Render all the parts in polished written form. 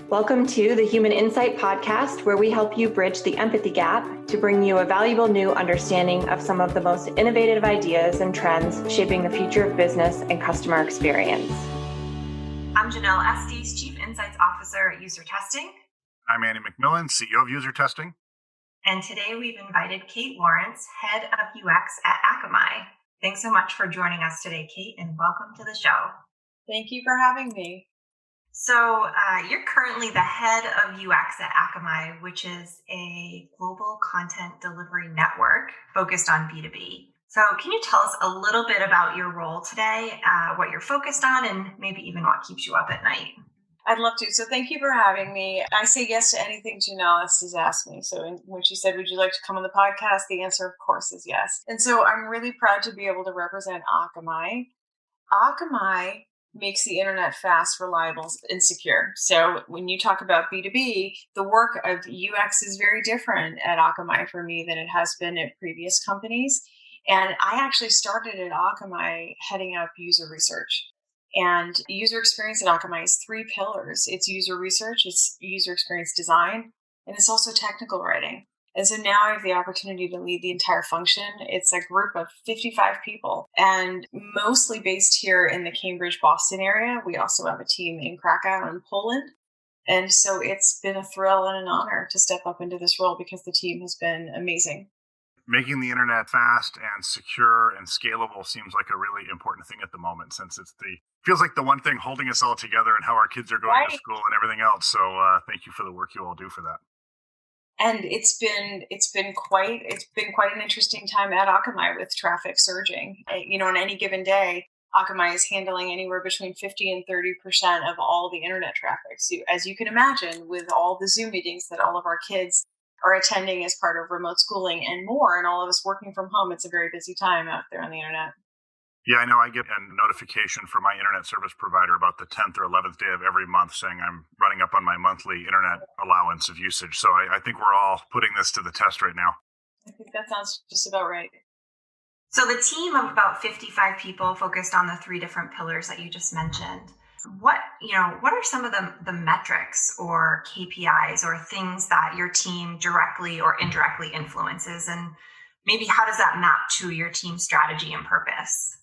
Welcome to the Human Insight Podcast, where we help you bridge the empathy gap to bring you a valuable new understanding of some of the most innovative ideas and trends shaping the future of business and customer experience. I'm Janelle, Estes, Chief Insights Officer at UserTesting. I'm MacMillan, CEO of UserTesting. And today we've invited Kate Lawrence, Head of UX at Akamai. Thanks so much for joining us today, Kate, and welcome to the show. Thank you for having me. So you're currently the head of UX at Akamai, which is a global content delivery network focused on B2B. So can you tell us a little bit about your role today, what you're focused on, and maybe even what keeps you up at night? I'd love to. So thank you for having me. I say yes to anything Janelle has asked me. So when she said, would you like to come on the podcast? The answer, of course, is yes. And so I'm really proud to be able to represent Akamai. Akamai makes the internet fast, reliable, and secure. So when you talk about B2B, the work of UX is very different at Akamai for me than it has been at previous companies. And I actually started at Akamai heading up user research. And user experience at Akamai is three pillars. It's user research, it's user experience design, and it's also technical writing. And so now I have the opportunity to lead the entire function. It's a group of 55 people and mostly based here in the Cambridge, Boston area. We also have a team in Krakow and Poland. And so it's been a thrill and an honor to step up into this role because the team has been amazing. Making the internet fast and secure and scalable seems like a really important thing at the moment, since feels like the one thing holding us all together and how our kids are going to school and everything else. So thank you for the work you all do for that. And it's been quite an interesting time at Akamai with traffic surging. On any given day, Akamai is handling anywhere between 50 and 30% of all the internet traffic. So as you can imagine, with all the Zoom meetings that all of our kids are attending as part of remote schooling and more, and all of us working from home, it's a very busy time out there on the internet. Yeah, I know. I get a notification from my internet service provider about the 10th or 11th day of every month saying I'm running up on my monthly internet allowance of usage. So I think we're all putting this to the test right now. I think that sounds just about right. So the team of about 55 people focused on the three different pillars that you just mentioned. What are some of the metrics or KPIs or things that your team directly or indirectly influences? And maybe how does that map to your team's strategy and purpose?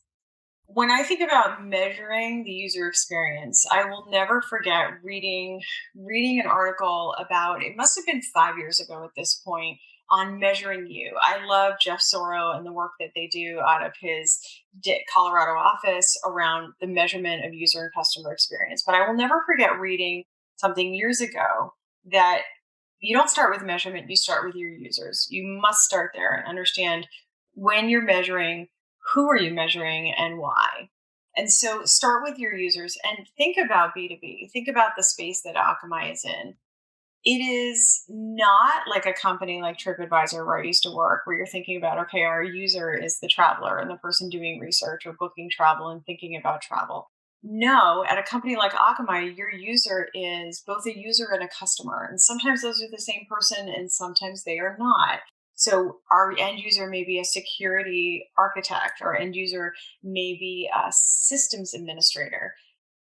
When I think about measuring the user experience, I will never forget reading an article about, it must have been 5 years ago at this point, on measuring you. I love Jeff Soro and the work that they do out of his Colorado office around the measurement of user and customer experience. But I will never forget reading something years ago that you don't start with measurement, you start with your users. You must start there and understand when you're measuring, who are you measuring and why? And so start with your users and think about B2B. Think about the space that Akamai is in. It is not like a company like TripAdvisor where I used to work, where you're thinking about, okay, our user is the traveler and the person doing research or booking travel and thinking about travel. No, at a company like Akamai, your user is both a user and a customer. And sometimes those are the same person and sometimes they are not. So our end user may be a security architect, our end user may be a systems administrator.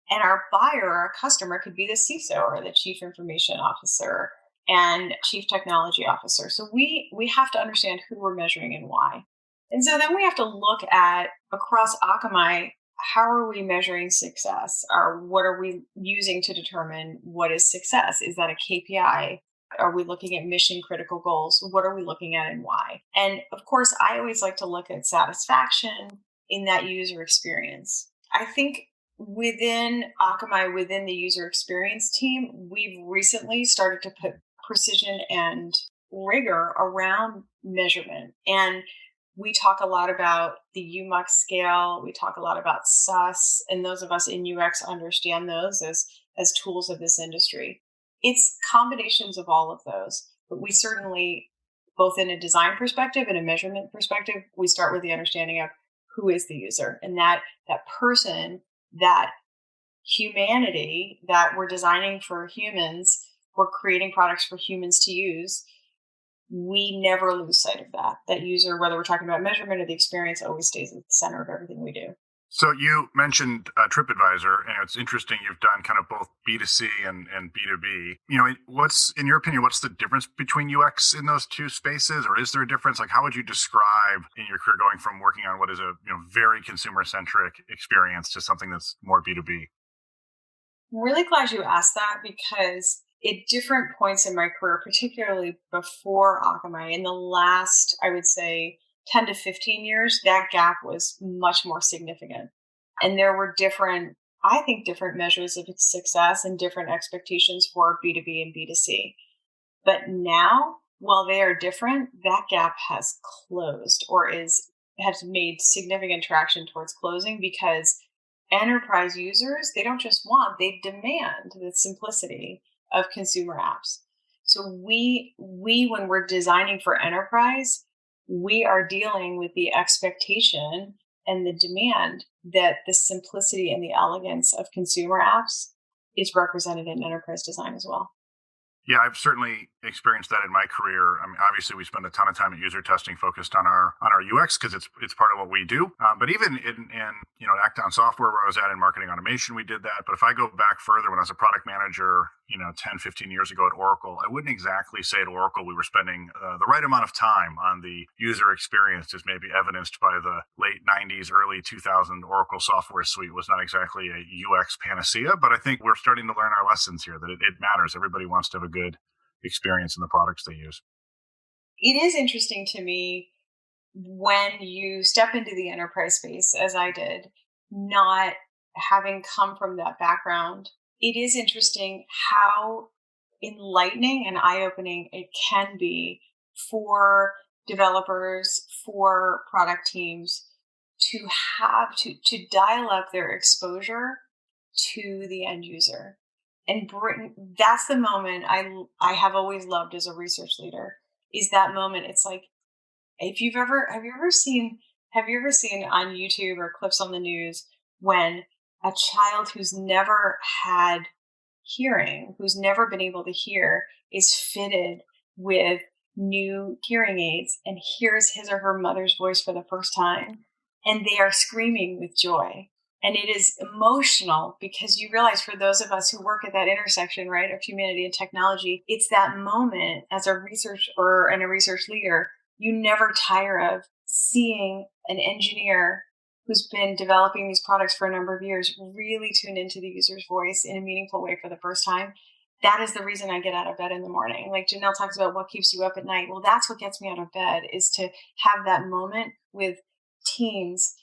And our buyer, our customer, could be the CISO or the chief information officer and chief technology officer. So we have to understand who we're measuring and why. And so then we have to look at, across Akamai, how are we measuring success? Or what are we using to determine what is success? Is that a KPI? Are we looking at mission critical goals? What are we looking at and why? And of course, I always like to look at satisfaction in that user experience. I think within Akamai, within the user experience team, we've recently started to put precision and rigor around measurement. And we talk a lot about the UMUX scale. We talk a lot about SUS, and those of us in UX understand those as tools of this industry. It's combinations of all of those, but we certainly, both in a design perspective and a measurement perspective, we start with the understanding of who is the user and that person, that humanity that we're designing for humans, we're creating products for humans to use. We never lose sight of that user, whether we're talking about measurement or the experience, always stays at the center of everything we do. So you mentioned TripAdvisor, and it's interesting. You've done kind of both B2C and B2B. What's, in your opinion, what's the difference between UX in those two spaces, or is there a difference? Like, how would you describe in your career going from working on what is a very consumer centric experience to something that's more B2B? I'm really glad you asked that because at different points in my career, particularly before Akamai, in the last, I would say, 10 to 15 years, that gap was much more significant. And there were different, I think, different measures of its success and different expectations for B2B and B2C. But now, while they are different, that gap has closed or has made significant traction towards closing because enterprise users, they don't just want, they demand the simplicity of consumer apps. So we when we're designing for enterprise, we are dealing with the expectation and the demand that the simplicity and the elegance of consumer apps is represented in enterprise design as well. Yeah, I've certainly experienced that in my career. I mean, obviously, we spend a ton of time at UserTesting focused on our UX because it's part of what we do. But even in Act-On Software, where I was at in marketing automation, we did that. But if I go back further, when I was a product manager, 10, 15 years ago at Oracle, I wouldn't exactly say at Oracle we were spending the right amount of time on the user experience, as maybe evidenced by the late 90s, early 2000 Oracle software suite was not exactly a UX panacea. But I think we're starting to learn our lessons here, that it matters. Everybody wants to have a good experience in the products they use. It is interesting to me when you step into the enterprise space, as I did, not having come from that background. It is interesting how enlightening and eye opening it can be for developers, for product teams to have to dial up their exposure to the end user and bring. That's the moment I have always loved as a research leader, is that moment. It's like, if you've ever have you ever seen on YouTube or clips on the news when a child who's never had hearing, who's never been able to hear, is fitted with new hearing aids and hears his or her mother's voice for the first time, and they are screaming with joy. And it is emotional because you realize, for those of us who work at that intersection, right, of humanity and technology, it's that moment as a researcher and a research leader, you never tire of seeing an engineer who's been developing these products for a number of years really tune into the user's voice in a meaningful way for the first time. That is the reason I get out of bed in the morning. Like Janelle talks about what keeps you up at night. Well, that's what gets me out of bed, is to have that moment with teams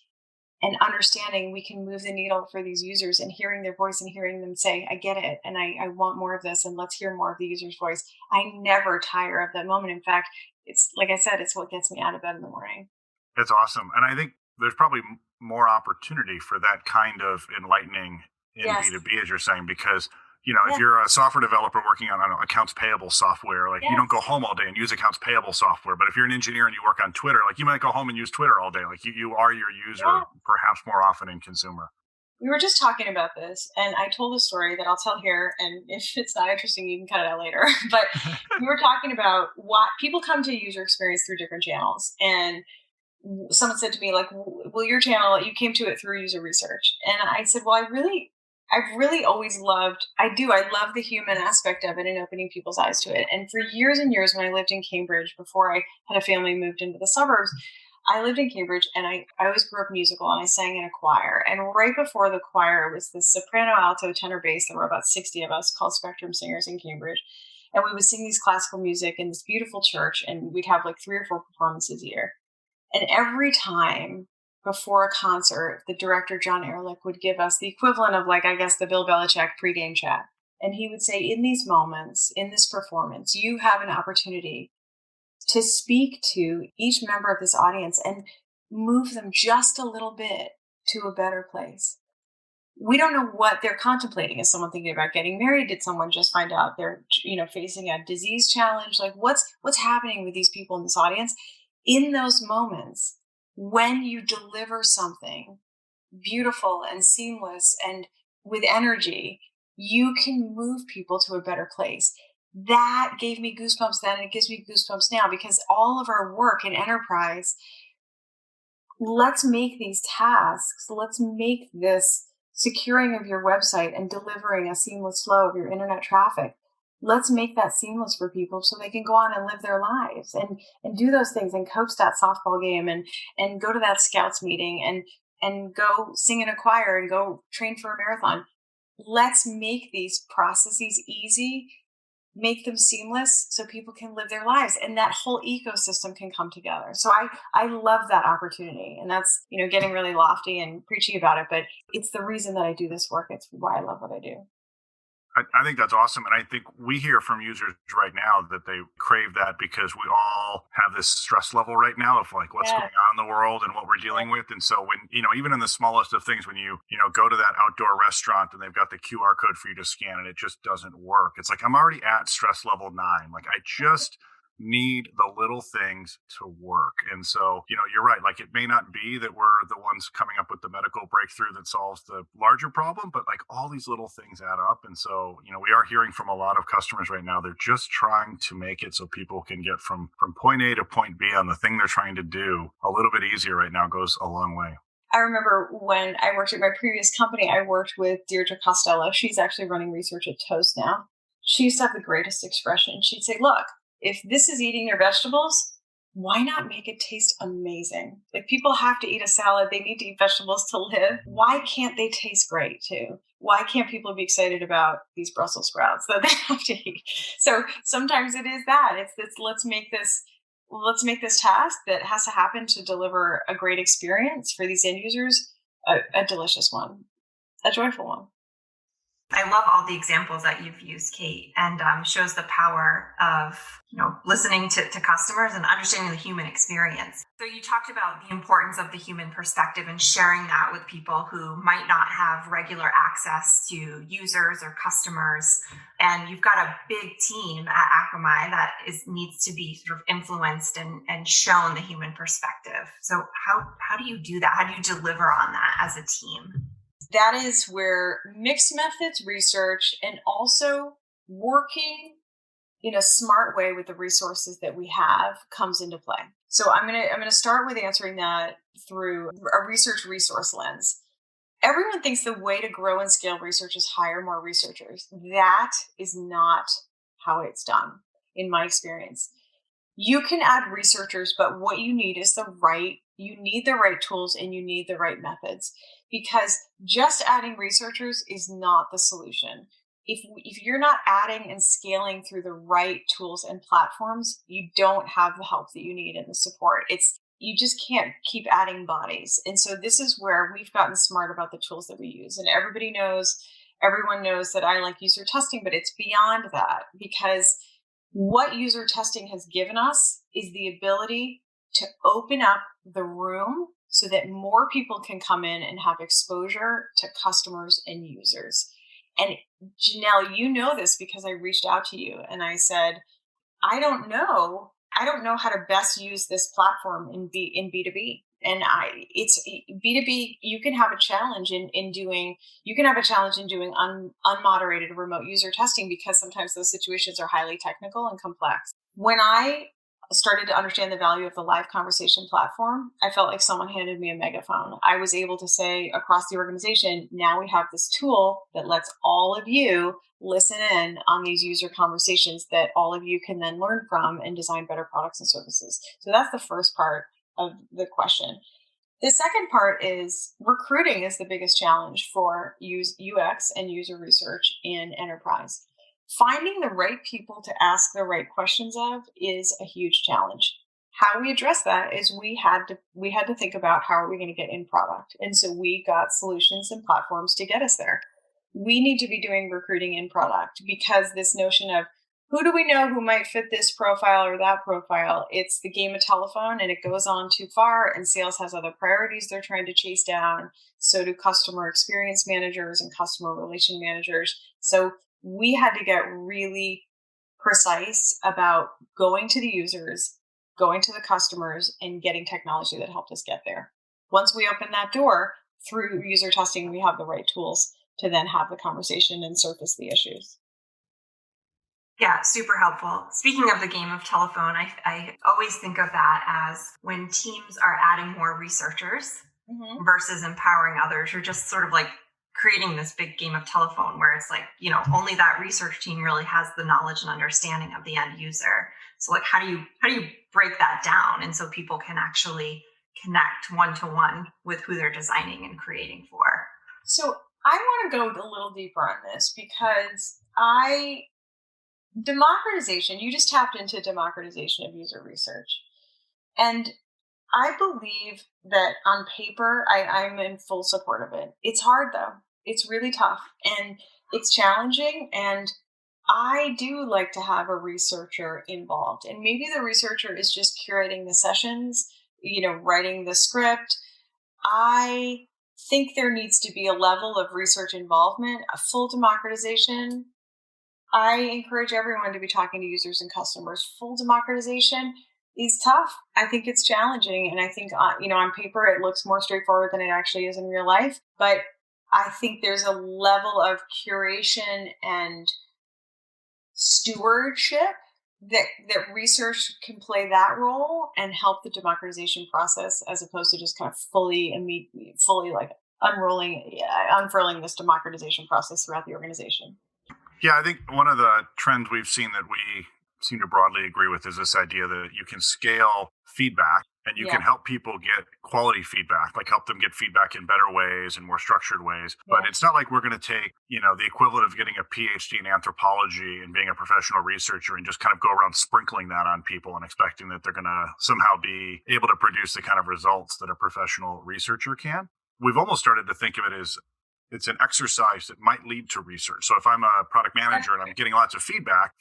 and understanding we can move the needle for these users, and hearing their voice and hearing them say, I get it, and I want more of this, and let's hear more of the user's voice. I never tire of that moment. In fact, it's like I said, it's what gets me out of bed in the morning. That's awesome. And I think there's probably more opportunity for that kind of enlightening in Yes. B2B, as you're saying, because if Yeah. you're a software developer working on, I don't know, accounts payable software, like you don't go Yes. home all day and use accounts payable software. But if you're an engineer and you work on Twitter, like you might go home and use Twitter all day. Like you are your user Yeah. perhaps more often in consumer. We were just talking about this, and I told a story that I'll tell here. And if it's not interesting, you can cut it out later. But we were talking about why people come to user experience through different channels. And someone said to me, like, well, your channel, you came to it through user research. And I said, well, I've really always loved, I love the human aspect of it and opening people's eyes to it. And for years and years, when I lived in Cambridge, before I had a family moved into the suburbs, I lived in Cambridge, and I always grew up musical, and I sang in a choir. And right before the choir was this soprano, alto, tenor, bass. There were about 60 of us, called Spectrum Singers in Cambridge. And we would sing these classical music in this beautiful church, and we'd have like 3 or 4 performances a year. And every time before a concert, the director, John Ehrlich, would give us the equivalent of, like, I guess, the Bill Belichick pregame chat. And he would say, in these moments, in this performance, you have an opportunity to speak to each member of this audience and move them just a little bit to a better place. We don't know what they're contemplating. Is someone thinking about getting married? Did someone just find out they're facing a disease challenge? Like, what's happening with these people in this audience? In those moments, when you deliver something beautiful and seamless and with energy, you can move people to a better place. That gave me goosebumps then, and it gives me goosebumps now, because all of our work in enterprise, let's make these tasks, let's make this securing of your website and delivering a seamless flow of your internet traffic. Let's make that seamless for people so they can go on and live their lives and do those things and coach that softball game and go to that scouts meeting and go sing in a choir and go train for a marathon. Let's make these processes easy, make them seamless so people can live their lives and that whole ecosystem can come together. So I love that opportunity. And that's, getting really lofty and preachy about it, but it's the reason that I do this work. It's why I love what I do. I think that's awesome. And I think we hear from users right now that they crave that because we all have this stress level right now of like what's going on in the world and what we're dealing with. And so when, even in the smallest of things, when you go to that outdoor restaurant and they've got the QR code for you to scan and it just doesn't work. It's like, I'm already at stress level 9. Like I just need the little things to work. And so, you're right. Like it may not be that we're the ones coming up with the medical breakthrough that solves the larger problem, but like all these little things add up. And so, we are hearing from a lot of customers right now. They're just trying to make it so people can get from point A to point B on the thing they're trying to do a little bit easier right now goes a long way. I remember when I worked at my previous company, I worked with Deirdre Costello. She's actually running research at Toast now. She used to have the greatest expression. She'd say, look, if this is eating your vegetables, why not make it taste amazing? Like people have to eat a salad. They need to eat vegetables to live. Why can't they taste great too? Why can't people be excited about these Brussels sprouts that they have to eat? So sometimes it is that. It's this, let's make this task that has to happen to deliver a great experience for these end users, a delicious one, a joyful one. I love all the examples that you've used, Kate, and shows the power of listening to customers and understanding the human experience. So you talked about the importance of the human perspective and sharing that with people who might not have regular access to users or customers. And you've got a big team at Akamai that needs to be sort of influenced and shown the human perspective. So how do you do that? How do you deliver on that as a team? That is where mixed methods research and also working in a smart way with the resources that we have comes into play. So I'm gonna start with answering that through a research resource lens. Everyone thinks the way to grow and scale research is hire more researchers. That is not how it's done, in my experience. You can add researchers, but what you need is the right tools and you need the right methods, because just adding researchers is not the solution. If you're not adding and scaling through the right tools and platforms, you don't have the help that you need and the support. You just can't keep adding bodies. And so this is where we've gotten smart about the tools that we use. And everyone knows that I like user testing, but it's beyond that, because what user testing has given us is the ability to open up the room so that more people can come in and have exposure to customers and users. And Janelle, you know this because I reached out to you and I said, I don't know how to best use this platform in B2B. And it's B2B, you can have a challenge in doing unmoderated remote user testing, because sometimes those situations are highly technical and complex. When I started to understand the value of the live conversation platform, I felt like someone handed me a megaphone. I was able to say across the organization, now we have this tool that lets all of you listen in on these user conversations that all of you can then learn from and design better products and services. So that's the first part of the question. The second part is recruiting is the biggest challenge for UX and user research in enterprise. Finding the right people to ask the right questions of is a huge challenge. How we address that is we had to think about how are we going to get in product. And so we got solutions and platforms to get us there. We need to be doing recruiting in product, because this notion of who do we know who might fit this profile or that profile, it's the game of telephone and it goes on too far, and sales has other priorities they're trying to chase down. So do customer experience managers and customer relation managers. So we had to get really precise about going to the users, going to the customers, and getting technology that helped us get there. Once we open that door through user testing, we have the right tools to then have the conversation and surface the issues. Yeah, super helpful. Speaking of the game of telephone, I always think of that as when teams are adding more researchers Mm-hmm. versus empowering others. You're just sort of like creating this big game of telephone where it's like, only that research team really has the knowledge and understanding of the end user. So like how do you break that down and so people can actually connect one to one with who they're designing and creating for? So I want to go a little deeper on this because democratization, you just tapped into democratization of user research. And I believe that on paper, I'm in full support of it. It's hard though. It's really tough and it's challenging. And I do like to have a researcher involved. And maybe the researcher is just curating the sessions, writing the script. I think there needs to be a level of research involvement, a full democratization. I encourage everyone to be talking to users and customers. Full democratization is tough. I think it's challenging. And I think, on paper, it looks more straightforward than it actually is in real life. But I think there's a level of curation and stewardship that research can play that role and help the democratization process as opposed to just kind of fully like unfurling this democratization process throughout the organization. Yeah, I think one of the trends we've seen that we seem to broadly agree with is this idea that you can scale feedback and you can Yeah. help people get quality feedback, like help them get feedback in better ways and more structured ways. But Yeah. it's not like we're going to take, the equivalent of getting a PhD in anthropology and being a professional researcher and just kind of go around sprinkling that on people and expecting that they're going to somehow be able to produce the kind of results that a professional researcher can. We've almost started to think of it as it's an exercise that might lead to research. So if I'm a product manager and I'm getting lots of feedback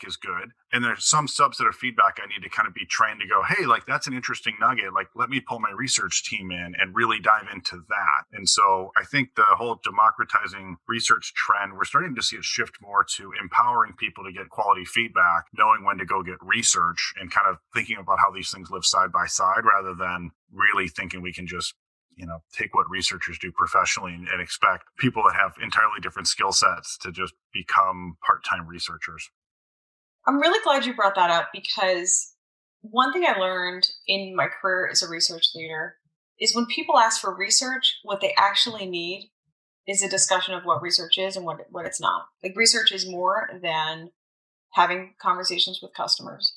is good. And there's some subset of feedback I need to kind of be trained to go, hey, like that's an interesting nugget. Like let me pull my research team in and really dive into that. And so I think the whole democratizing research trend, we're starting to see it shift more to empowering people to get quality feedback, knowing when to go get research and kind of thinking about how these things live side by side rather than really thinking we can just take what researchers do professionally and expect people that have entirely different skill sets to just become part-time researchers. I'm really glad you brought that up because one thing I learned in my career as a research leader is when people ask for research, what they actually need is a discussion of what research is and what it's not. Like research is more than having conversations with customers.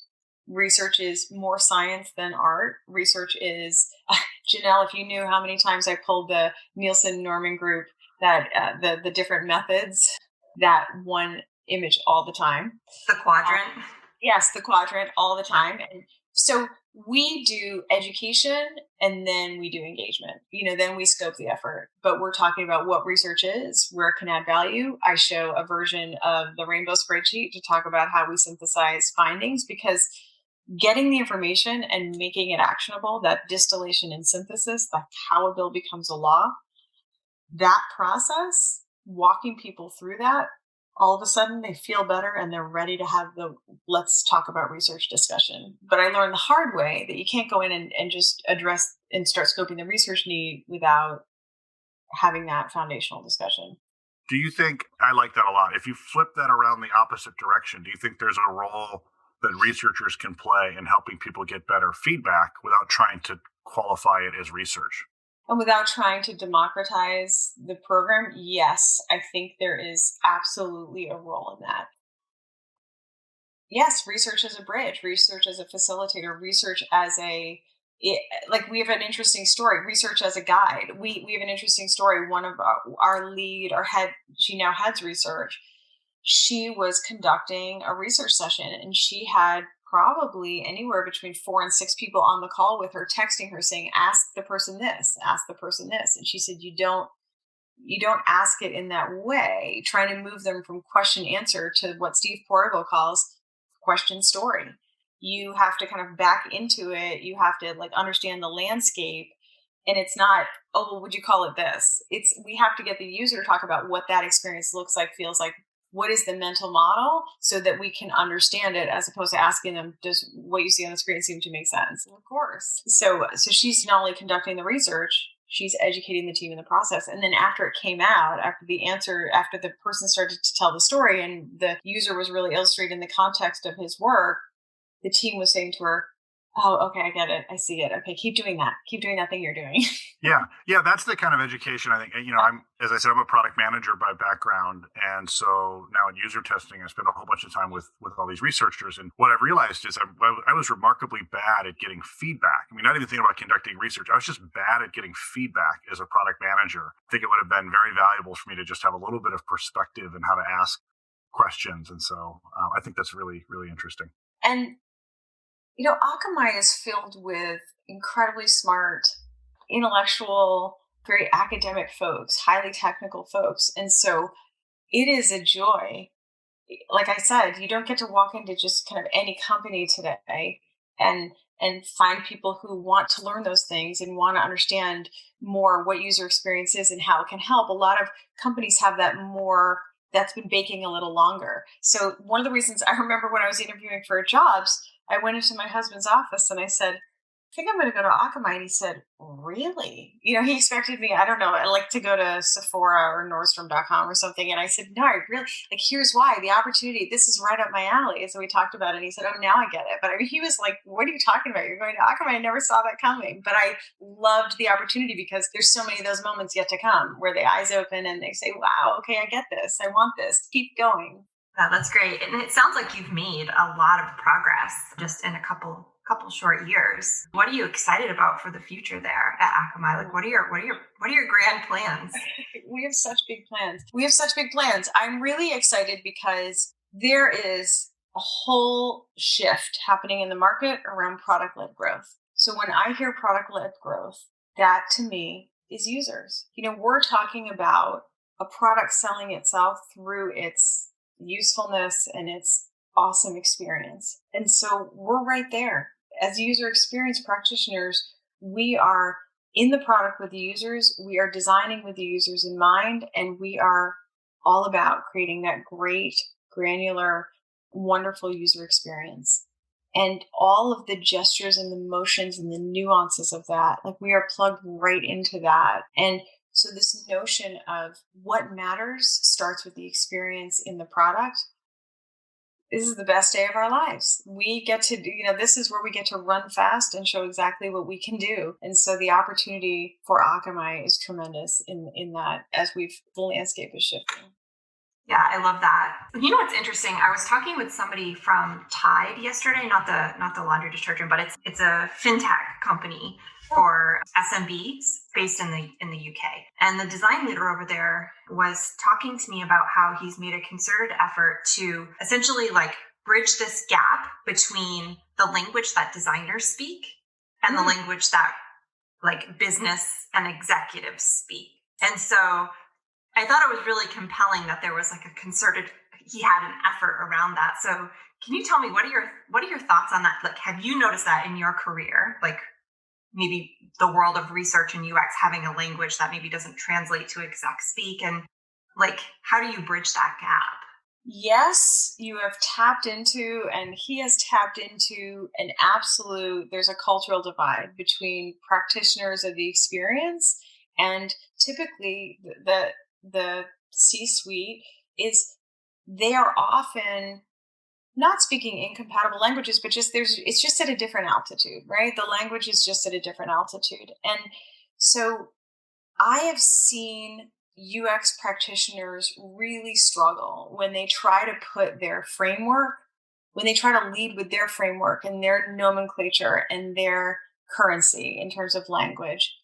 Research is more science than art. Research is, Janelle, if you knew how many times I pulled the Nielsen Norman group, that the different methods, that one image all the time. The quadrant. Yes, the quadrant all the time. And so we do education and then we do engagement. Then we scope the effort. But we're talking about what research is, where it can add value. I show a version of the rainbow spreadsheet to talk about how we synthesize findings because getting the information and making it actionable, that distillation and synthesis, like how a bill becomes a law, that process, walking people through that, all of a sudden they feel better and they're ready to have the let's talk about research discussion. But I learned the hard way that you can't go in and just address and start scoping the research need without having that foundational discussion. Do you think, I like that a lot, if you flip that around the opposite direction, do you think there's a role that researchers can play in helping people get better feedback without trying to qualify it as research? And without trying to democratize the program, yes, I think there is absolutely a role in that. Yes, research as a bridge, research as a facilitator, research as like we have an interesting story, research as a guide. We have an interesting story. One of our lead, our head, she now heads research. She was conducting a research session and she had probably anywhere between 4 and 6 people on the call with her, texting her saying, ask the person this, ask the person this. And she said, you don't ask it in that way, trying to move them from question answer to what Steve Portigal calls question story. You have to kind of back into it. You have to like understand the landscape. And it's not, oh, well, would you call it this? We have to get the user to talk about what that experience looks like, feels like, what is the mental model so that we can understand it as opposed to asking them, does what you see on the screen seem to make sense? Of course. So she's not only conducting the research, she's educating the team in the process. And then after it came out, after the person started to tell the story and the user was really illustrated in the context of his work, the team was saying to her, "Oh, okay, I get it. I see it. Okay, keep doing that. Keep doing that thing you're doing." Yeah, that's the kind of education I think. I'm, as I said, I'm a product manager by background, and so now in user testing, I spend a whole bunch of time with all these researchers. And what I've realized is I was remarkably bad at getting feedback. I mean, not even thinking about conducting research. I was just bad at getting feedback as a product manager. I think it would have been very valuable for me to just have a little bit of perspective and how to ask questions. And so I think that's really, really interesting. And Akamai is filled with incredibly smart, intellectual, very academic folks, highly technical folks. And so it is a joy. Like I said, you don't get to walk into just kind of any company today and find people who want to learn those things and want to understand more what user experience is and how it can help. A lot of companies have that's been baking a little longer. So one of the reasons I remember when I was interviewing for jobs, I went into my husband's office and I said, "I think I'm going to go to Akamai." And he said, "Really?" He expected me, I don't know, I like to go to Sephora or Nordstrom.com or something. And I said, "No, I really, like, here's why. The opportunity, this is right up my alley." And so we talked about it. And he said, "Oh, now I get it." But I mean, he was like, "What are you talking about? You're going to Akamai. I never saw that coming." But I loved the opportunity because there's so many of those moments yet to come where the eyes open and they say, "Wow, okay, I get this. I want this. Keep going." Yeah, that's great. And it sounds like you've made a lot of progress just in a couple short years. What are you excited about for the future there at Akamai? Like what are your grand plans? We have such big plans. I'm really excited because there is a whole shift happening in the market around product-led growth. So when I hear product-led growth, that to me is users. We're talking about a product selling itself through its usefulness and its awesome experience. And so we're right there. As user experience practitioners, we are in the product with the users, we are designing with the users in mind, and we are all about creating that great, granular, wonderful user experience. And all of the gestures and the motions and the nuances of that, like we are plugged right into that. And so this notion of what matters starts with the experience in the product. This is the best day of our lives. We get to, this is where we get to run fast and show exactly what we can do. And so the opportunity for Akamai is tremendous in that as the landscape is shifting. Yeah, I love that. You know what's interesting? I was talking with somebody from Tide yesterday, not the laundry detergent, but it's a fintech company for SMBs based in the UK. And the design leader over there was talking to me about how he's made a concerted effort to essentially like bridge this gap between the language that designers speak and the language that like business and executives speak. And so I thought it was really compelling that there was like he had an effort around that. So can you tell me what are your thoughts on that? Like, have you noticed that in your career? Like maybe the world of research and UX having a language that maybe doesn't translate to exec speak, and like, how do you bridge that gap? Yes, you have tapped into, and he has tapped into there's a cultural divide between practitioners of the experience and typically the C-suite they are often not speaking incompatible languages, but it's just at a different altitude, right? The language is just at a different altitude. And so I have seen UX practitioners really struggle when they try to when they try to lead with their framework and their nomenclature and their currency in terms of language.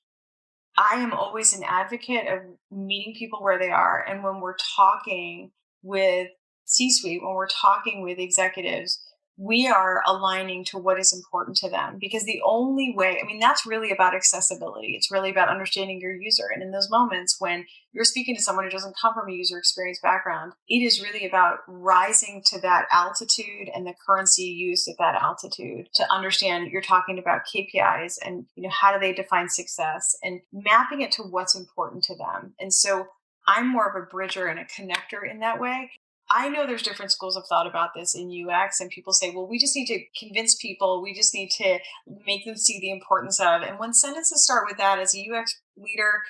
I am always an advocate of meeting people where they are. And when we're talking with C-suite, when we're talking with executives, we are aligning to what is important to them, because the only way, that's really about accessibility. It's really about understanding your user. And in those moments when you're speaking to someone who doesn't come from a user experience background, it is really about rising to that altitude and the currency used at that altitude to understand you're talking about KPIs and, how do they define success and mapping it to what's important to them. And so I'm more of a bridger and a connector in that way. I know there's different schools of thought about this in UX, and people say, well, we just need to convince people, we just need to make them see the importance of. And when sentences start with that, as a UX leader,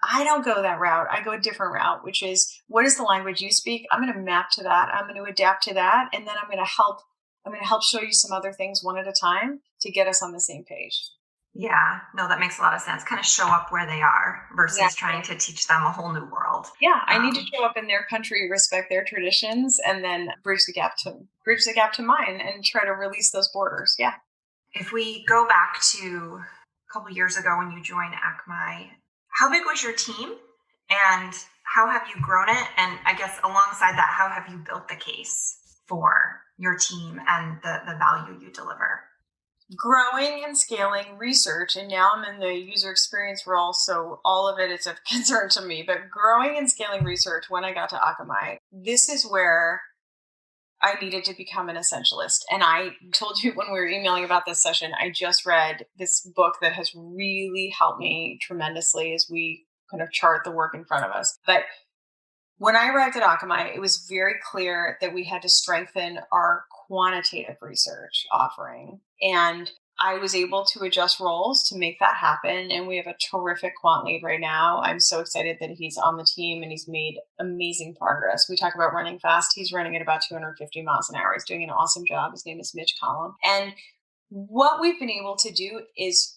I don't go that route. I go a different route, which is, what is the language you speak? I'm going to map to that. I'm going to adapt to that. And then I'm going to help show you some other things one at a time to get us on the same page. Yeah, no, that makes a lot of sense. Kind of show up where they are versus trying to teach them a whole new world. Yeah, I need to show up in their country, respect their traditions, and then bridge the gap to mine and try to release those borders. Yeah. If we go back to a couple years ago when you joined Akamai, how big was your team and how have you grown it? And I guess alongside that, how have you built the case for your team and the value you deliver? Growing and scaling research, and now I'm in the user experience role, so all of it is of concern to me, but growing and scaling research when I got to Akamai, this is where I needed to become an essentialist. And I told you when we were emailing about this session, I just read this book that has really helped me tremendously as we kind of chart the work in front of us. But when I arrived at Akamai, it was very clear that we had to strengthen our quantitative research offering. And I was able to adjust roles to make that happen. And we have a terrific quant lead right now. I'm so excited that he's on the team and he's made amazing progress. We talk about running fast. He's running at about 250 miles an hour. He's doing an awesome job. His name is Mitch Collum. And what we've been able to do is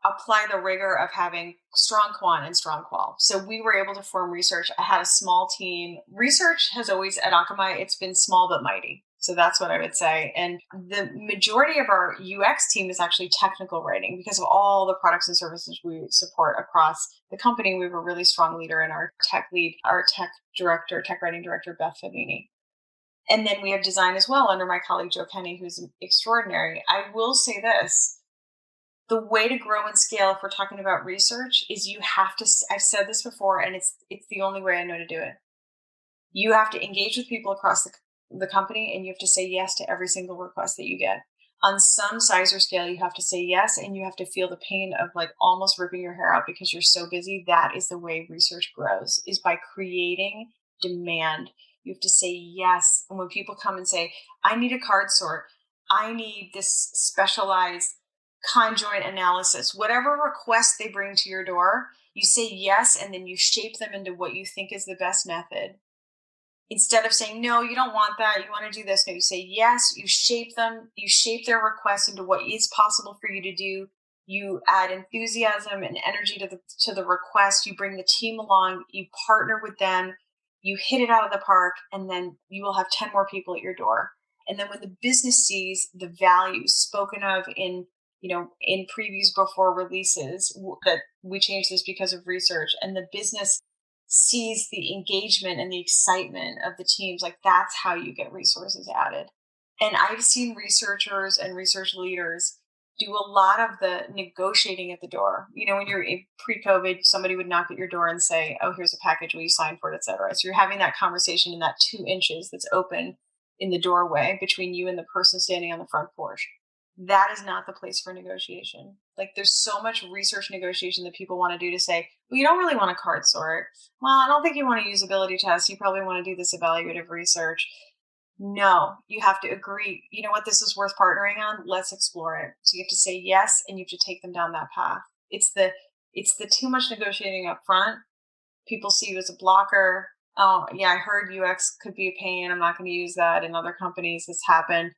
apply the rigor of having strong quant and strong qual. So we were able to form research. I had a small team. Research has always, at Akamai, it's been small but mighty. So that's what I would say. And the majority of our UX team is actually technical writing because of all the products and services we support across the company. We have a really strong leader in our tech lead, our tech writing director, Beth Favini. And then we have design as well under my colleague, Joe Kenny, who's extraordinary. I will say this. The way to grow and scale, if we're talking about research, is you have to, I've said this before, and it's the only way I know to do it. You have to engage with people across the company, and you have to say yes to every single request that you get. On some size or scale, you have to say yes, and you have to feel the pain of like almost ripping your hair out because you're so busy. That is the way research grows, is by creating demand. You have to say yes. And when people come and say, I need a card sort, I need this specialized conjoint analysis, whatever request they bring to your door, you say yes, and then you shape them into what you think is the best method. Instead of saying, no, you don't want that, you want to do this. No, you say yes, you shape them, you shape their request into what is possible for you to do. You add enthusiasm and energy to the request. You bring the team along, you partner with them, you hit it out of the park, and then you will have 10 more people at your door. And then when the business sees the value spoken of in previews before releases, that we changed this because of research, and the business sees the engagement and the excitement of the teams, like that's how you get resources added. And I've seen researchers and research leaders do a lot of the negotiating at the door. When you're in pre-COVID, somebody would knock at your door and say, oh, here's a package, will you sign for it, et cetera. So you're having that conversation in that 2 inches that's open in the doorway between you and the person standing on the front porch. That is not the place for negotiation. Like there's so much research negotiation that people want to do to say, well, you don't really want a card sort. Well, I don't think you want a usability test. You probably want to do this evaluative research. No, you have to agree. You know what? This is worth partnering on. Let's explore it. So you have to say yes, and you have to take them down that path. It's the too much negotiating up front. People see you as a blocker. Oh, yeah, I heard UX could be a pain. I'm not going to use that. In other companies, this happened.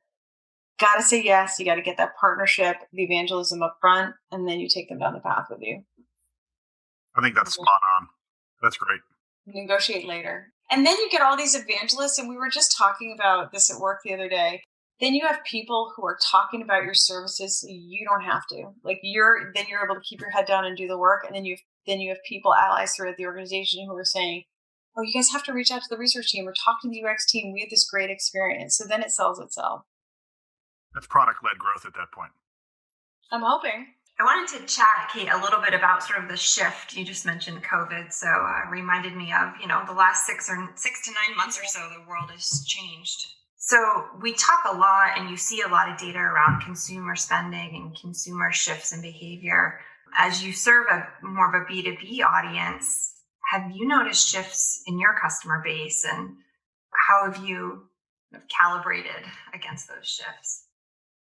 Got to say yes. You got to get that partnership, the evangelism up front, and then you take them down the path with you. I think that's spot on. That's great. Negotiate later. And then you get all these evangelists, and we were just talking about this at work the other day. Then you have people who are talking about your services so you don't have to. Like you're able to keep your head down and do the work, and then you have people, allies throughout the organization, who are saying, oh, you guys have to reach out to the research team or talk to the UX team. We had this great experience. So then it sells itself. That's product-led growth at that point. I'm hoping. I wanted to chat, Kate, a little bit about sort of the shift. You just mentioned COVID, so reminded me of, the last 6 to 9 months or so, the world has changed. So we talk a lot, and you see a lot of data around consumer spending and consumer shifts in behavior. As you serve more of a B2B audience, have you noticed shifts in your customer base, and how have you calibrated against those shifts?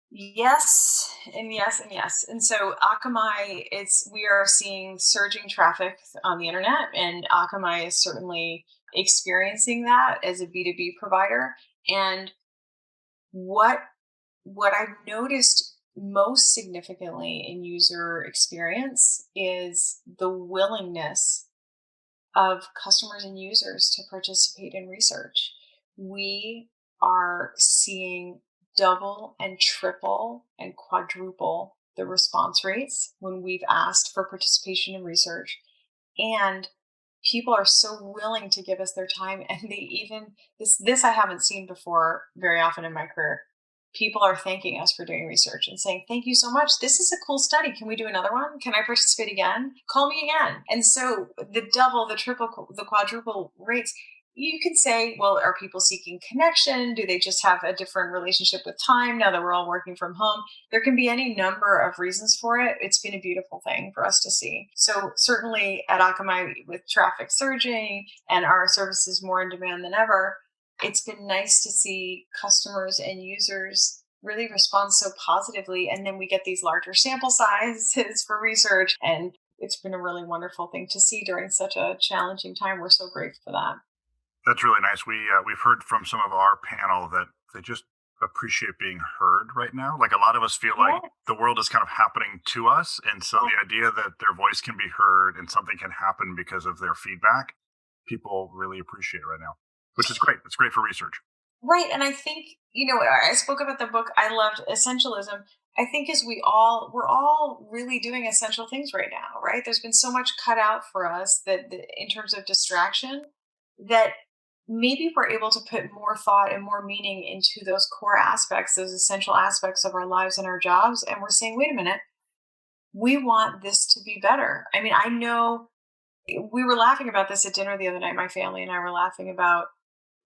Yes, and yes, and yes. And so Akamai, we are seeing surging traffic on the internet, and Akamai is certainly experiencing that as a B2B provider. And what I've noticed most significantly in user experience is the willingness of customers and users to participate in research. We are seeing double and triple and quadruple the response rates when we've asked for participation in research. And people are so willing to give us their time, and they even this I haven't seen before very often in my career. People are thanking us for doing research and saying, thank you so much. This is a cool study. Can we do another one? Can I participate again? Call me again. And so the double, the triple, the quadruple rates, you can say, well, are people seeking connection? Do they just have a different relationship with time now that we're all working from home? There can be any number of reasons for it. It's been a beautiful thing for us to see. So certainly at Akamai, with traffic surging and our services more in demand than ever, it's been nice to see customers and users really respond so positively. And then we get these larger sample sizes for research. And it's been a really wonderful thing to see during such a challenging time. We're so grateful for that. That's really nice. We've heard from some of our panel that they just appreciate being heard right now. Like a lot of us feel like the world is kind of happening to us, and so the idea that their voice can be heard and something can happen because of their feedback, people really appreciate right now, which is great. It's great for research. Right. And I think, I spoke about the book. I loved Essentialism. I think as we're all really doing essential things right now, right? There's been so much cut out for us that in terms of distraction, that maybe we're able to put more thought and more meaning into those core aspects, those essential aspects of our lives and our jobs. And we're saying, wait a minute, we want this to be better. I mean, I know we were laughing about this at dinner the other night. My family and I were laughing about,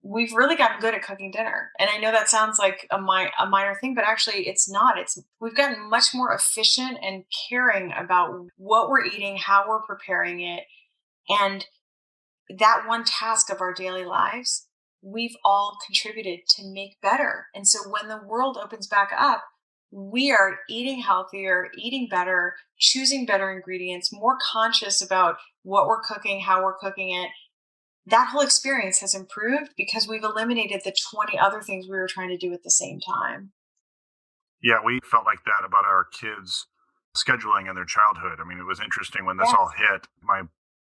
we've really gotten good at cooking dinner. And I know that sounds like a minor thing, but actually it's not. We've gotten much more efficient and caring about what we're eating, how we're preparing it. And that one task of our daily lives, we've all contributed to make better. And so when the world opens back up, we are eating healthier, eating better, choosing better ingredients, more conscious about what we're cooking, how we're cooking it. That whole experience has improved because we've eliminated the 20 other things we were trying to do at the same time. Yeah, we felt like that about our kids' scheduling in their childhood. I mean, it was interesting when this all hit. My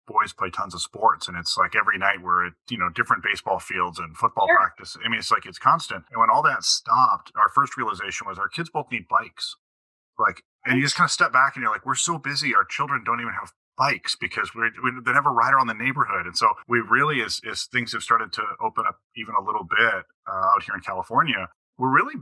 boys play tons of sports, and it's like every night we're at different baseball fields and football practice. I mean, it's like it's constant. And when all that stopped, our first realization was our kids both need bikes. And you just kind of step back and you're like, we're so busy. Our children don't even have bikes because they never ride around the neighborhood. And so we really, as things have started to open up even a little bit out here in California, we're really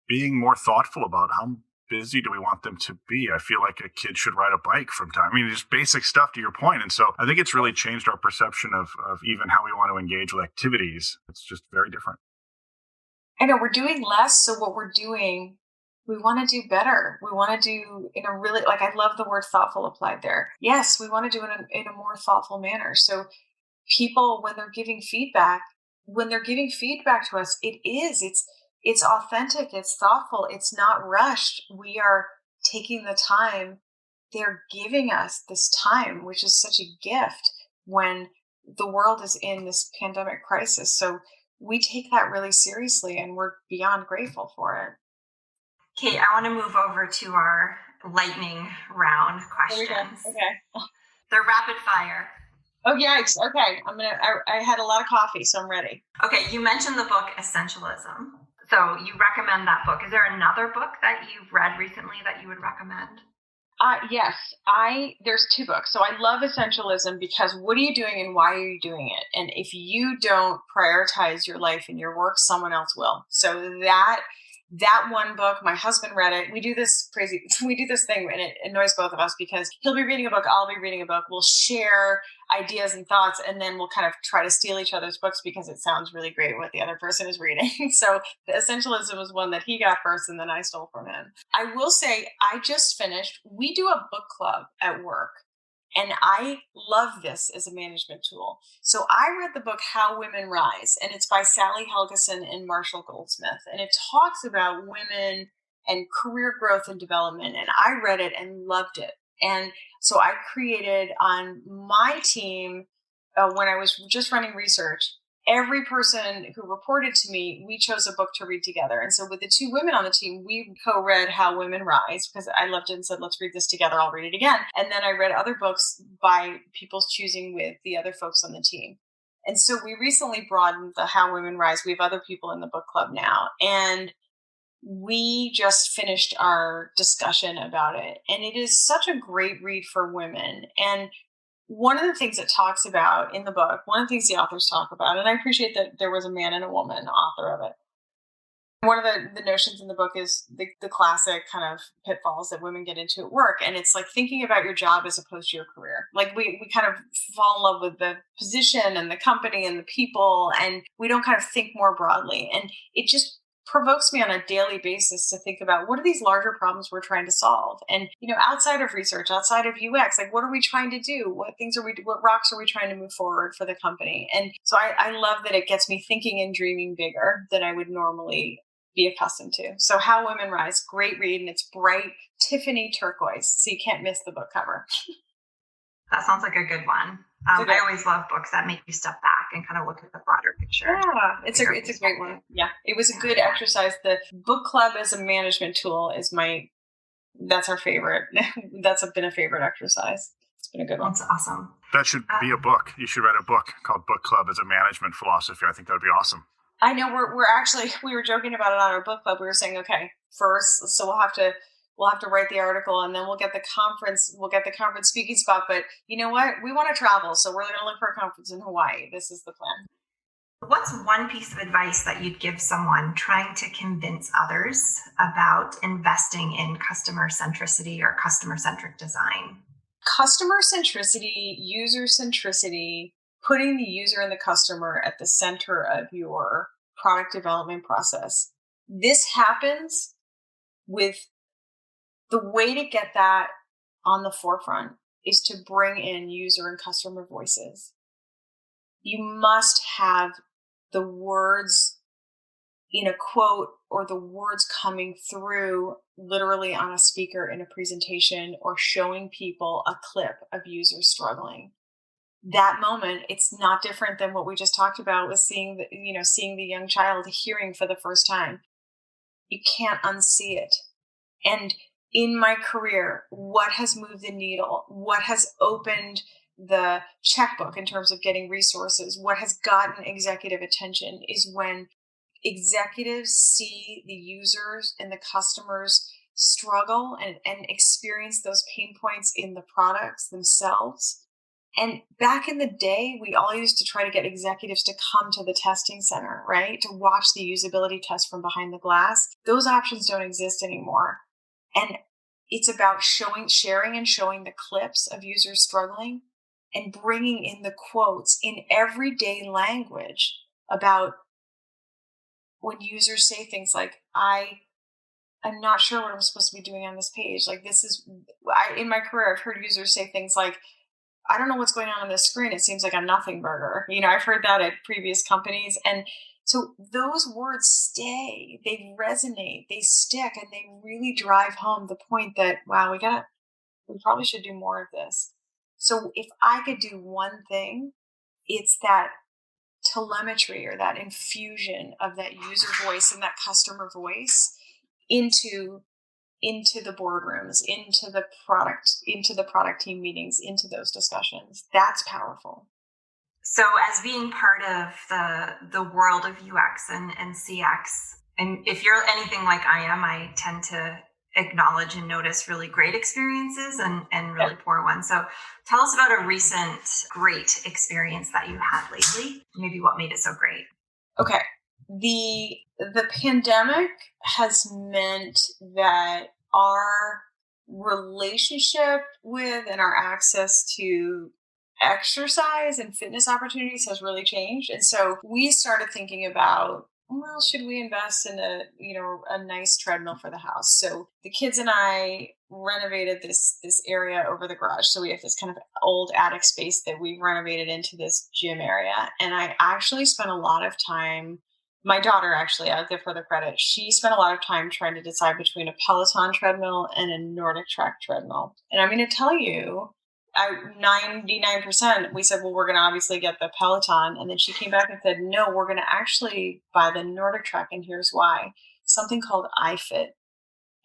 being more thoughtful about how busy do we want them to be. I feel like a kid should ride a bike from time. I mean, just basic stuff to your point. And so I think it's really changed our perception of even how we want to engage with activities. It's just very different. I know we're doing less. So what we're doing, we want to do better. We want to do in a really, I love the word thoughtful applied there. Yes, we want to do it in a more thoughtful manner. So people, when they're giving feedback to us, it's authentic, it's thoughtful, it's not rushed. We are taking the time. They're giving us this time, which is such a gift when the world is in this pandemic crisis. So we take that really seriously, and we're beyond grateful for it. Kate, I want to move over to our lightning round questions. Okay. They're rapid fire. Oh, yikes. Okay. I had a lot of coffee, so I'm ready. Okay. You mentioned the book Essentialism. So you recommend that book. Is there another book that you've read recently that you would recommend? Yes. There's two books. So I love Essentialism because what are you doing and why are you doing it? And if you don't prioritize your life and your work, someone else will. So that one book, my husband read it. We do this thing, and it annoys both of us because he'll be reading a book, I'll be reading a book. We'll share ideas and thoughts, and then we'll kind of try to steal each other's books because it sounds really great what the other person is reading. So the Essentialism was one that he got first, and then I stole from him. I will say, we do a book club at work. And I love this as a management tool. So I read the book How Women Rise, and it's by Sally Helgeson and Marshall Goldsmith. And it talks about women and career growth and development. And I read it and loved it. And so I created on my team, when I was just running research, every person who reported to me, we chose a book to read together. And so with the two women on the team, we co-read How Women Rise because I loved it and said, let's read this together. I'll read it again. And then I read other books by people's choosing with the other folks on the team. And so we recently broadened the How Women Rise. We have other people in the book club now. And we just finished our discussion about it. And it is such a great read for women. And one of the things it talks about in the book, one of the things the authors talk about, and I appreciate that there was a man and a woman author of it. One of the notions in the book is the classic kind of pitfalls that women get into at work. And it's like thinking about your job as opposed to your career. Like we kind of fall in love with the position and the company and the people, and we don't kind of think more broadly. And it just provokes me on a daily basis to think about what are these larger problems we're trying to solve. And, outside of research, outside of UX, like what are we trying to do? What rocks are we trying to move forward for the company? And so I love that it gets me thinking and dreaming bigger than I would normally be accustomed to. So How Women Rise, great read, and it's bright Tiffany turquoise, so you can't miss the book cover. That sounds like a good one. I always love books that make you step back and kind of look at the broader picture. Yeah, it's a great one. Yeah, it was a good exercise. The book club as a management tool that's our favorite. That's been a favorite exercise. It's been a good one. That's awesome. That should be a book. You should write a book called Book Club as a Management Philosophy. I think that would be awesome. I know we were joking about it on our book club. We were saying, okay, first, so we'll have to write the article and then we'll get the conference speaking spot. But you know what? We want to travel. So we're going to look for a conference in Hawaii. This is the plan. What's one piece of advice that you'd give someone trying to convince others about investing in customer centricity or customer centric design? Customer centricity, user centricity, putting the user and the customer at the center of your product development process. This happens with the way to get that on the forefront is to bring in user and customer voices. You must have the words in a quote or the words coming through literally on a speaker in a presentation or showing people a clip of users struggling. That moment, it's not different than what we just talked about with seeing the young child hearing for the first time. You can't unsee it. And in my career, what has moved the needle? What has opened the checkbook in terms of getting resources? What has gotten executive attention is when executives see the users and the customers struggle and experience those pain points in the products themselves. And back in the day, we all used to try to get executives to come to the testing center, right? To watch the usability test from behind the glass. Those options don't exist anymore. And it's about sharing and showing the clips of users struggling and bringing in the quotes in everyday language about when users say things like, I'm not sure what I'm supposed to be doing on this page. Like in my career, I've heard users say things like, I don't know what's going on this screen. It seems like a nothing burger. I've heard that at previous companies. And so those words stay, they resonate, they stick, and they really drive home the point that, wow, we probably should do more of this. So if I could do one thing, it's that telemetry or that infusion of that user voice and that customer voice into the boardrooms, into the product team meetings, into those discussions. That's powerful. So as being part of the world of UX and CX, and if you're anything like I am, I tend to acknowledge and notice really great experiences and really poor ones. So tell us about a recent great experience that you had lately, maybe what made it so great. Okay. The pandemic has meant that our relationship with and our access to exercise and fitness opportunities has really changed. And so we started thinking about well, should we invest in a nice treadmill for the house? So the kids and I renovated this area over the garage. So we have this kind of old attic space that we renovated into this gym area. And I actually spent a lot of time, my daughter actually, I'll give her the credit. She spent a lot of time trying to decide between a Peloton treadmill and a Nordic Track treadmill. And I'm going to tell you, 99%, we said, well, we're going to obviously get the Peloton. And then she came back and said, no, we're going to actually buy the Nordic Track. And here's why. Something called iFit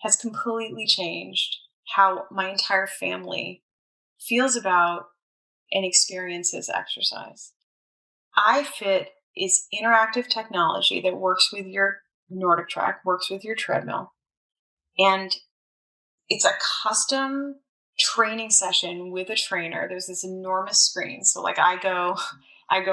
has completely changed how my entire family feels about and experiences exercise. iFit is interactive technology that works with your Nordic Track, works with your treadmill. And it's a custom training session with a trainer. There's this enormous screen. So like I go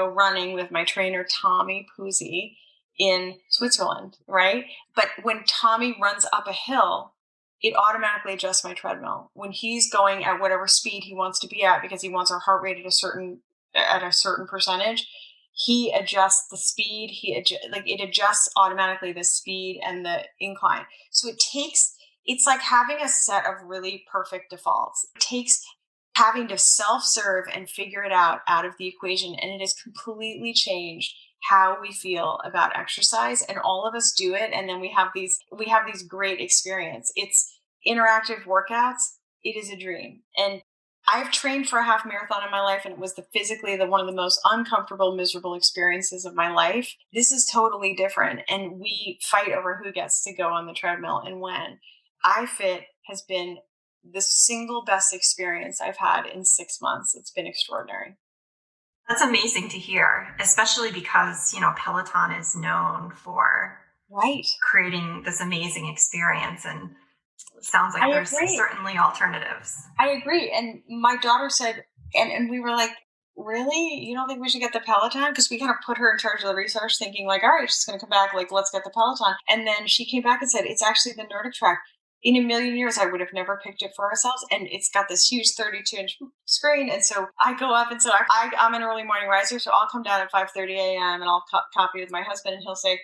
running with my trainer, Tommy Puzzi, in Switzerland, right? But when Tommy runs up a hill, it automatically adjusts my treadmill. When he's going at whatever speed he wants to be at, because he wants our heart rate at a certain percentage, he adjusts the speed. It adjusts automatically the speed and the incline. So it's like having a set of really perfect defaults. It takes having to self-serve and figure it out of the equation. And it has completely changed how we feel about exercise. And all of us do it. And then we have these great experience. It's interactive workouts. It is a dream. And I've trained for a half marathon in my life, and it was physically one of the most uncomfortable, miserable experiences of my life. This is totally different. And we fight over who gets to go on the treadmill and when. iFit has been the single best experience I've had in 6 months. It's been extraordinary. That's amazing to hear, especially because, Peloton is known for creating this amazing experience, and it sounds like there's certainly alternatives. I agree. And my daughter said, and we were like, really? You don't think we should get the Peloton? Because we kind of put her in charge of the research, thinking like, all right, she's going to come back, like, let's get the Peloton. And then she came back and said, it's actually the Nordic Track. In a million years, I would have never picked it for ourselves. And it's got this huge 32-inch screen. And so I go up, and so I'm an early morning riser. So I'll come down at 5:30 a.m. and I'll copy with my husband, and he'll say,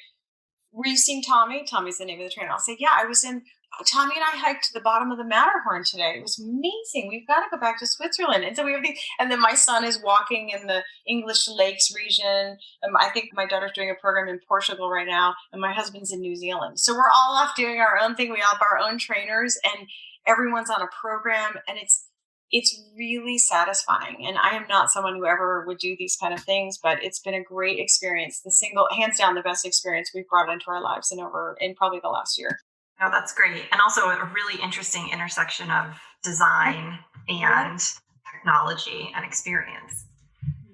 were you seeing Tommy? Tommy's the name of the trainer. I'll say, yeah, I was in. Tommy and I hiked to the bottom of the Matterhorn today. It was amazing. We've got to go back to Switzerland. And so we have and then my son is walking in the English Lakes region. I think my daughter's doing a program in Portugal right now, and my husband's in New Zealand. So we're all off doing our own thing. We all have our own trainers, and everyone's on a program, and it's really satisfying. And I am not someone who ever would do these kind of things, but it's been a great experience. Hands down, the best experience we've brought into our lives in probably the last year. Oh, that's great. And also a really interesting intersection of design and technology and experience.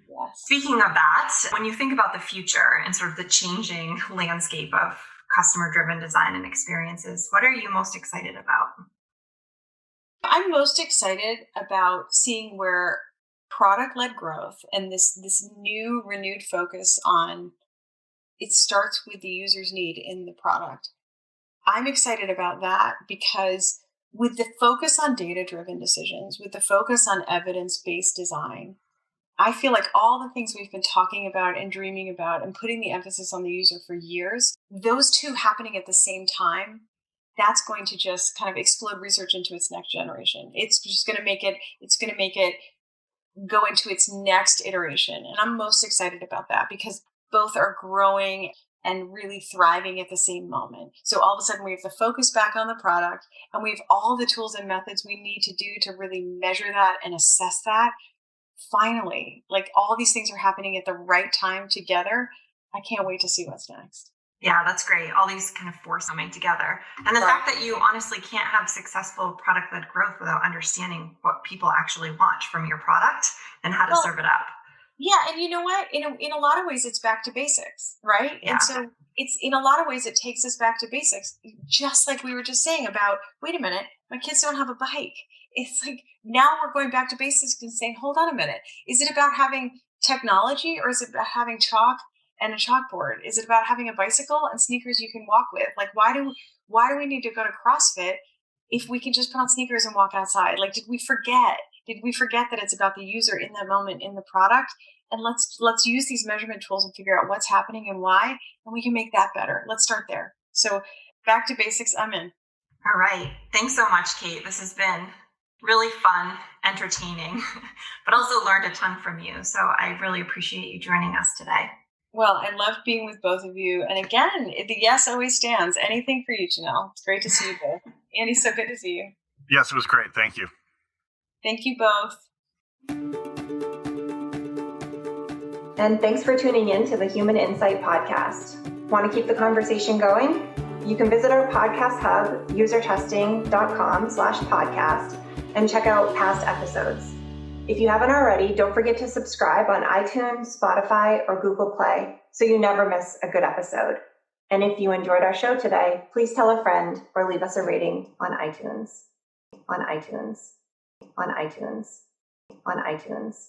Yes. Speaking of that, when you think about the future and sort of the changing landscape of customer-driven design and experiences, what are you most excited about? I'm most excited about seeing where product-led growth and this new renewed focus on it starts with the user's need in the product. I'm excited about that because with the focus on data-driven decisions, with the focus on evidence-based design, I feel like all the things we've been talking about and dreaming about and putting the emphasis on the user for years, those two happening at the same time, that's going to just kind of explode research into its next generation. It's just going to make it go into its next iteration. And I'm most excited about that because both are growing and really thriving at the same moment. So all of a sudden we have the focus back on the product, and we have all the tools and methods we need to do to really measure that and assess that. Finally, like all these things are happening at the right time together. I can't wait to see what's next. Yeah, that's great. All these kind of forces coming together. And the fact that you honestly can't have successful product-led growth without understanding what people actually want from your product and how to serve it up. Yeah. And you know what? In a lot of ways, it's back to basics, right? Yeah. And so it's in a lot of ways, it takes us back to basics, just like we were just saying about, wait a minute, my kids don't have a bike. It's like, now we're going back to basics and saying, hold on a minute. Is it about having technology, or is it about having chalk and a chalkboard? Is it about having a bicycle and sneakers you can walk with? Like, why do we need to go to CrossFit if we can just put on sneakers and walk outside? Like, did we forget that it's about the user in that moment in the product? and let's use these measurement tools and figure out what's happening and why, and we can make that better. Let's start there. So back to basics, I'm in. All right. Thanks so much, Kate. This has been really fun, entertaining, but also learned a ton from you. So I really appreciate you joining us today. Well, I loved being with both of you. And again, the yes always stands. Anything for you, Janelle. It's great to see you both. Andy, so good to see you. Yes, it was great. Thank you. Thank you both. And thanks for tuning in to the Human Insight Podcast. Want to keep the conversation going? You can visit our podcast hub, usertesting.com/podcast, and check out past episodes. If you haven't already, don't forget to subscribe on iTunes, Spotify, or Google Play so you never miss a good episode. And if you enjoyed our show today, please tell a friend or leave us a rating on iTunes. On iTunes. On iTunes. On iTunes.